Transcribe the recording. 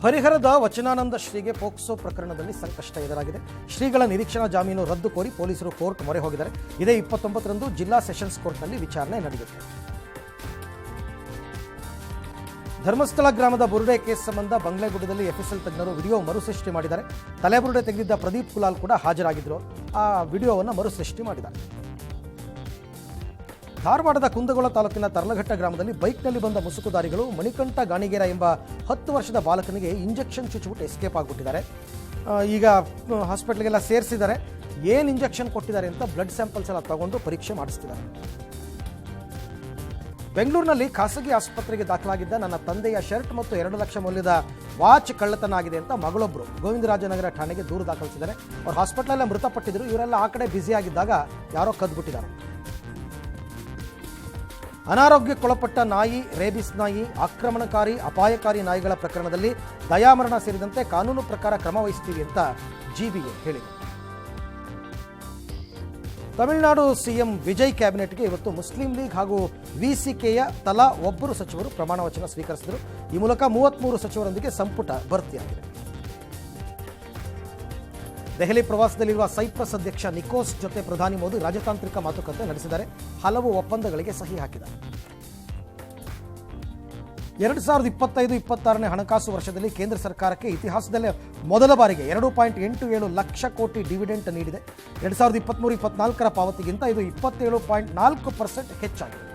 ಹರಿಹರದ ವಚನಾನಂದ ಶ್ರೀಗೆ ಪೋಕ್ಸೋ ಪ್ರಕರಣದಲ್ಲಿ ಸಂಕಷ್ಟ ಎದುರಾಗಿದೆ. ಶ್ರೀಗಳ ನಿರೀಕ್ಷಣಾ ಜಾಮೀನು ರದ್ದು ಕೋರಿ ಪೊಲೀಸರು ಕೋರ್ಟ್ ಮೊರೆ ಹೋಗಿದ್ದಾರೆ. ಇದೇ 29ರಂದು ಜಿಲ್ಲಾ ಸೆಷನ್ಸ್ ಕೋರ್ಟ್ನಲ್ಲಿ ವಿಚಾರಣೆ ನಡೆಯುತ್ತೆ. ಧರ್ಮಸ್ಥಳ ಗ್ರಾಮದ ಬುರುಡೆ ಕೇಸ್ ಸಂಬಂಧ ಬಂಗ್ಲೆಗುಡ್ಡದಲ್ಲಿ ಎಫ್ಎಸ್ಎಲ್ ತಜ್ಞರು ವಿಡಿಯೋ ಮರುಸೃಷ್ಟಿ ಮಾಡಿದ್ದಾರೆ. ತಲೆಬುರುಡೆ ತೆಗೆದಿದ್ದ ಪ್ರದೀಪ್ ಕುಲಾಲ್ ಕೂಡ ಹಾಜರಾಗಿದ್ದರು. ಆ ವಿಡಿಯೋವನ್ನು ಮರುಸೃಷ್ಟಿ ಮಾಡಿದ್ದಾರೆ. ಧಾರವಾಡದ ಕುಂದಗೋಳ ತಾಲೂಕಿನ ತರ್ಲಘಟ್ಟ ಗ್ರಾಮದಲ್ಲಿ ಬೈಕ್ನಲ್ಲಿ ಬಂದ ಮುಸುಕುದಾರಿಗಳು ಮಣಿಕಂಠ ಗಾಣಿಗೇರ ಎಂಬ 10 ವರ್ಷದ ಬಾಲಕನಿಗೆ ಇಂಜೆಕ್ಷನ್ ಚುಚ್ಚಿಬಿಟ್ಟು ಎಸ್ಕೇಪ್ ಆಗಿಬಿಟ್ಟಿದ್ದಾರೆ. ಈಗ ಹಾಸ್ಪಿಟ್ಲಿಗೆಲ್ಲ ಸೇರಿಸಿದ್ದಾರೆ. ಏನು ಇಂಜೆಕ್ಷನ್ ಕೊಟ್ಟಿದ್ದಾರೆ ಅಂತ ಬ್ಲಡ್ ಸ್ಯಾಂಪಲ್ಸ್ ಎಲ್ಲ ತಗೊಂಡು ಪರೀಕ್ಷೆ ಮಾಡಿಸ್ತಿದ್ದಾರೆ. ಬೆಂಗಳೂರಿನಲ್ಲಿ ಖಾಸಗಿ ಆಸ್ಪತ್ರೆಗೆ ದಾಖಲಾಗಿದ್ದ ನನ್ನ ತಂದೆಯ ಶರ್ಟ್ ಮತ್ತು 2 ಲಕ್ಷ ಮೌಲ್ಯದ ವಾಚ್ ಕಳ್ಳತನ ಆಗಿದೆ ಅಂತ ಮಗಳೊಬ್ಬರು ಗೋವಿಂದರಾಜನಗರ ಠಾಣೆಗೆ ದೂರು ದಾಖಲಿಸಿದ್ದಾರೆ. ಅವ್ರು ಹಾಸ್ಪಿಟ್ಲಲ್ಲೇ ಮೃತಪಟ್ಟಿದ್ರು. ಇವರೆಲ್ಲ ಆ ಕಡೆ ಬ್ಯುಸಿಯಾಗಿದ್ದಾಗ ಯಾರೋ ಕದ್ಬಿಟ್ಟಿದ್ದಾರೆ. ಅನಾರೋಗ್ಯಕ್ಕೊಳಪಟ್ಟ ನಾಯಿ, ರೇಬಿಸ್ ನಾಯಿ, ಆಕ್ರಮಣಕಾರಿ ಅಪಾಯಕಾರಿ ನಾಯಿಗಳ ಪ್ರಕರಣದಲ್ಲಿ ದಯಾಮರಣ ಸೇರಿದಂತೆ ಕಾನೂನು ಪ್ರಕಾರ ಕ್ರಮ ವಹಿಸ್ತೀವಿ ಅಂತ ಜಿಬಿಎ ಹೇಳಿದೆ. ತಮಿಳುನಾಡು ಸಿಎಂ ವಿಜಯ್ ಕ್ಯಾಬಿನೆಟ್ಗೆ ಇವತ್ತು ಮುಸ್ಲಿಂ ಲೀಗ್ ಹಾಗೂ ವಿಸಿಕೆಯ ತಲಾ ಒಬ್ಬರು ಸಚಿವರು ಪ್ರಮಾಣ ವಚನ ಸ್ವೀಕರಿಸಿದರು. ಈ ಮೂಲಕ 33 ಸಚಿವರೊಂದಿಗೆ ಸಂಪುಟ ಭರ್ತಿಯಾಗಿದೆ. ದೆಹಲಿ ಪ್ರವಾಸದಲ್ಲಿರುವ ಸೈಪ್ರಸ್ ಅಧ್ಯಕ್ಷ ನಿಕೋಸ್ ಜೊತೆ ಪ್ರಧಾನಿ ಮೋದಿ ರಾಜತಾಂತ್ರಿಕ ಮಾತುಕತೆ ನಡೆಸಿದ್ದಾರೆ. ಹಲವು ಒಪ್ಪಂದಗಳಿಗೆ ಸಹಿ ಹಾಕಿದ್ದಾರೆ. 2025-26ನೇ ಹಣಕಾಸು ವರ್ಷದಲ್ಲಿ ಕೇಂದ್ರ ಸರ್ಕಾರಕ್ಕೆ ಇತಿಹಾಸದಲ್ಲೇ ಮೊದಲ ಬಾರಿಗೆ 2.87 ಲಕ್ಷ ಕೋಟಿ ಡಿವಿಡೆಂಟ್ ನೀಡಿದೆ. 2023-24ರ ಪಾವತಿಗಿಂತ ಇದು 27.4% ಹೆಚ್ಚಾಗಿದೆ.